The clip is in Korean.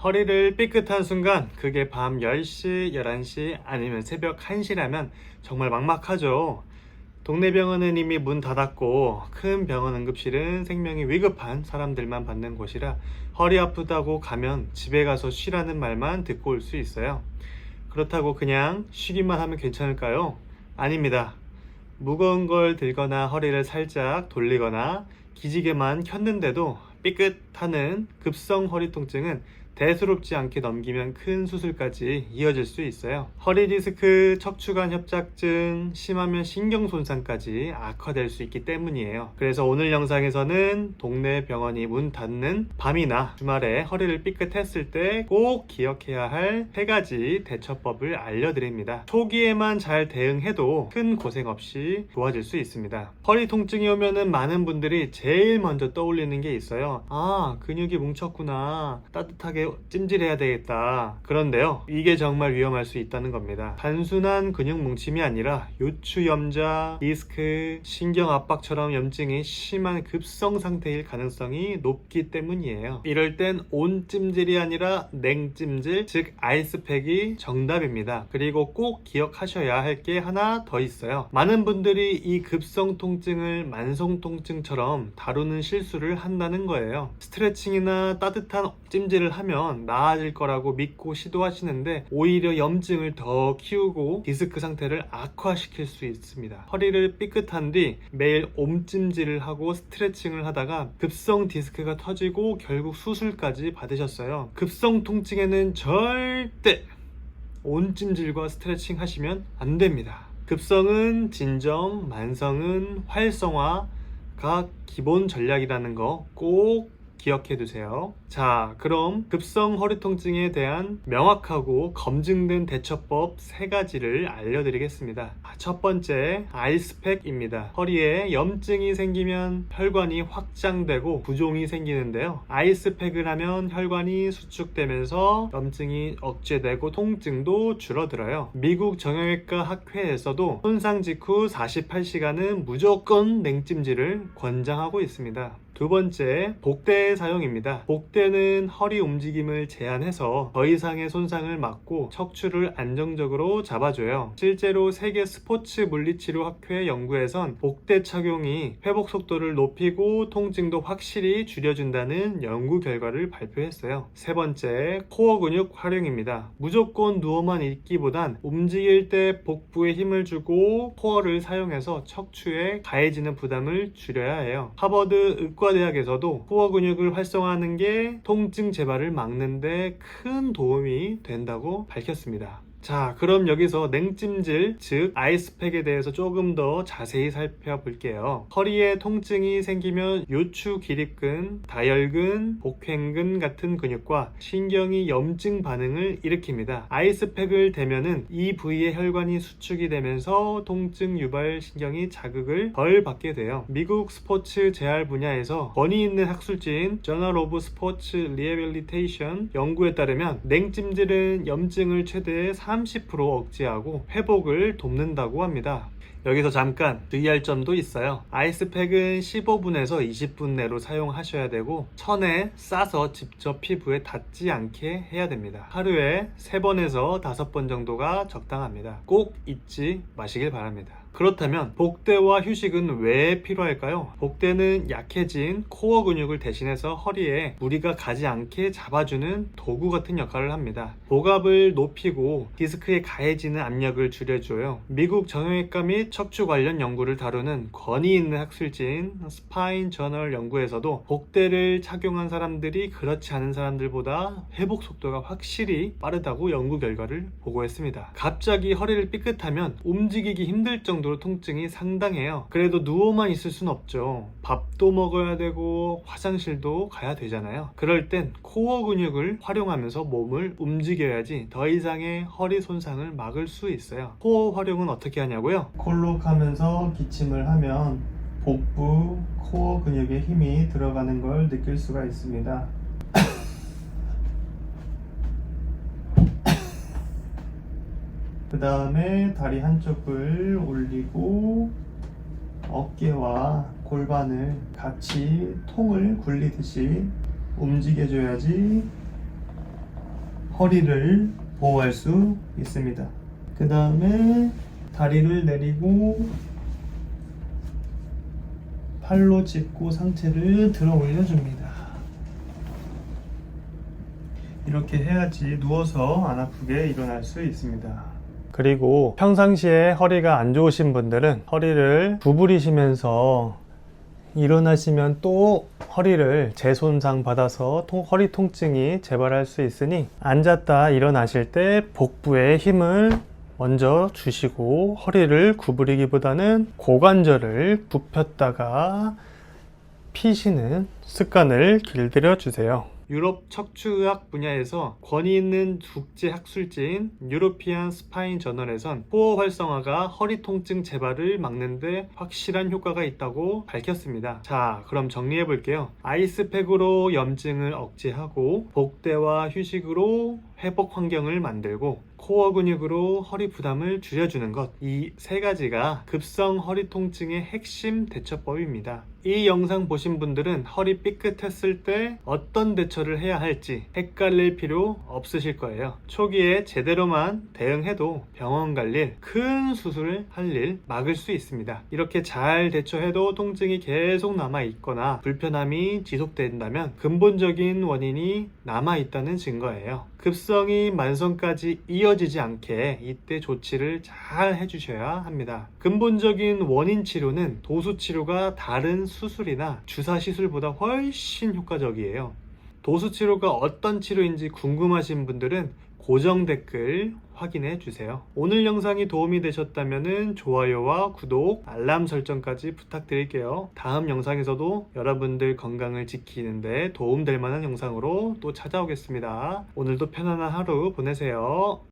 허리를 삐끗한 순간 그게 밤 10시, 11시 아니면 새벽 1시라면 정말 막막하죠. 동네 병원은 이미 문 닫았고 큰 병원 응급실은 생명이 위급한 사람들만 받는 곳이라 허리 아프다고 가면 집에 가서 쉬라는 말만 듣고 올 수 있어요. 그렇다고 그냥 쉬기만 하면 괜찮을까요? 아닙니다. 무거운 걸 들거나 허리를 살짝 돌리거나 기지개만 켰는데도 삐끗하는 급성 허리 통증은 대수롭지 않게 넘기면 큰 수술까지 이어질 수 있어요. 허리 디스크, 척추관 협착증, 심하면 신경 손상까지 악화될 수 있기 때문이에요. 그래서 오늘 영상에서는 동네 병원이 문 닫는 밤이나 주말에 허리를 삐끗했을 때 꼭 기억해야 할 3가지 대처법을 알려드립니다. 초기에만 잘 대응해도 큰 고생 없이 좋아질 수 있습니다. 허리 통증이 오면은 많은 분들이 제일 먼저 떠올리는 게 있어요. 아, 근육이 뭉쳤구나. 따뜻하게 찜질해야 되겠다. 그런데요, 이게 정말 위험할 수 있다는 겁니다. 단순한 근육 뭉침이 아니라 요추 염좌, 디스크, 신경 압박처럼 염증이 심한 급성 상태일 가능성이 높기 때문이에요. 이럴 땐 온찜질이 아니라 냉찜질, 즉 아이스팩이 정답입니다. 그리고 꼭 기억하셔야 할 게 하나 더 있어요. 많은 분들이 이 급성 통증을 만성 통증처럼 다루는 실수를 한다는 거예요. 스트레칭이나 따뜻한 찜질을 하면 나아질 거라고 믿고 시도하시는데 오히려 염증을 더 키우고 디스크 상태를 악화시킬 수 있습니다. 허리를 삐끗한 뒤 매일 옴찜질을 하고 스트레칭을 하다가 급성 디스크가 터지고 결국 수술까지 받으셨어요. 급성 통증에는 절대 온찜질과 스트레칭 하시면 안 됩니다. 급성은 진정, 만성은 활성화가 기본 전략이라는 거 꼭 기억해 두세요. 자, 그럼 급성 허리 통증에 대한 명확하고 검증된 대처법 3가지를 알려드리겠습니다. 첫 번째, 아이스팩입니다. 허리에 염증이 생기면 혈관이 확장되고 부종이 생기는데요. 아이스팩을 하면 혈관이 수축되면서 염증이 억제되고 통증도 줄어들어요. 미국 정형외과 학회에서도 손상 직후 48시간은 무조건 냉찜질을 권장하고 있습니다. 두 번째, 복대 사용입니다. 복대는 허리 움직임을 제한해서 더 이상의 손상을 막고 척추를 안정적으로 잡아줘요. 실제로 세계 스포츠 물리치료 학회 연구에선 복대 착용이 회복 속도를 높이고 통증도 확실히 줄여준다는 연구 결과를 발표했어요. 세 번째, 코어 근육 활용입니다. 무조건 누워만 있기보단 움직일 때 복부에 힘을 주고 코어를 사용해서 척추에 가해지는 부담을 줄여야 해요. 하버드 의과대학에서도 코어 근육을 활성화하는 게 통증 재발을 막는데 큰 도움이 된다고 밝혔습니다. 자, 그럼 여기서 냉찜질, 즉 아이스팩에 대해서 조금 더 자세히 살펴볼게요. 허리에 통증이 생기면 요추 기립근, 다혈근, 복횡근 같은 근육과 신경이 염증 반응을 일으킵니다. 아이스팩을 대면은 이 부위의 혈관이 수축이 되면서 통증 유발 신경이 자극을 덜 받게 돼요. 미국 스포츠 재활 분야에서 권위 있는 학술지인 Journal of Sports Rehabilitation 연구에 따르면 냉찜질은 염증을 최대 30% 억제하고 회복을 돕는다고 합니다. 여기서 잠깐 주의할 점도 있어요. 아이스팩은 15분에서 20분 내로 사용하셔야 되고 천에 싸서 직접 피부에 닿지 않게 해야 됩니다. 하루에 3번에서 5번 정도가 적당합니다. 꼭 잊지 마시길 바랍니다. 그렇다면 복대와 휴식은 왜 필요할까요? 복대는 약해진 코어 근육을 대신해서 허리에 무리가 가지 않게 잡아주는 도구 같은 역할을 합니다. 복압을 높이고 디스크에 가해지는 압력을 줄여줘요. 미국 정형외과 및 척추 관련 연구를 다루는 권위 있는 학술지인 스파인 저널 연구에서도 복대를 착용한 사람들이 그렇지 않은 사람들보다 회복 속도가 확실히 빠르다고 연구 결과를 보고했습니다. 갑자기 허리를 삐끗하면 움직이기 힘들 정도로 통증이 상당해요. 그래도 누워만 있을 순 없죠. 밥도 먹어야 되고 화장실도 가야 되잖아요. 그럴 땐 코어 근육을 활용하면서 몸을 움직여야지 더 이상의 허리 손상을 막을 수 있어요. 코어 활용은 어떻게 하냐고요? 콜록하면서 기침을 하면 복부, 코어 근육에 힘이 들어가는 걸 느낄 수가 있습니다. 그 다음에 다리 한쪽을 올리고 어깨와 골반을 같이 통을 굴리듯이 움직여줘야지 허리를 보호할 수 있습니다. 그 다음에 다리를 내리고 팔로 짚고 상체를 들어 올려줍니다. 이렇게 해야지 누워서 안 아프게 일어날 수 있습니다. 그리고 평상시에 허리가 안 좋으신 분들은 허리를 구부리시면서 일어나시면 또 허리를 재손상 받아서 허리 통증이 재발할 수 있으니 앉았다 일어나실 때 복부에 힘을 먼저 주시고 허리를 구부리기보다는 고관절을 굽혔다가 피시는 습관을 길들여 주세요. 유럽 척추의학 분야에서 권위 있는 국제 학술지인 유로피안 스파인 저널에선 코어 활성화가 허리 통증 재발을 막는데 확실한 효과가 있다고 밝혔습니다. 자, 그럼 정리해 볼게요. 아이스팩으로 염증을 억제하고 복대와 휴식으로 회복 환경을 만들고 코어 근육으로 허리 부담을 줄여주는 것, 이 세 가지가 급성 허리 통증의 핵심 대처법입니다. 이 영상 보신 분들은 허리 삐끗했을 때 어떤 대처를 해야 할지 헷갈릴 필요 없으실 거예요. 초기에 제대로만 대응해도 병원 갈 일, 큰 수술을 할 일 막을 수 있습니다. 이렇게 잘 대처해도 통증이 계속 남아있거나 불편함이 지속된다면 근본적인 원인이 남아있다는 증거예요. 급성이 만성까지 이어지지 않게 이때 조치를 잘 해주셔야 합니다. 근본적인 원인 치료는 도수 치료가 다른 수술이나 주사 시술보다 훨씬 효과적이에요. 도수 치료가 어떤 치료인지 궁금하신 분들은 고정 댓글 확인해 주세요. 오늘 영상이 도움이 되셨다면 좋아요와 구독, 알람 설정까지 부탁드릴게요. 다음 영상에서도 여러분들 건강을 지키는데 도움될 만한 영상으로 또 찾아오겠습니다. 오늘도 편안한 하루 보내세요.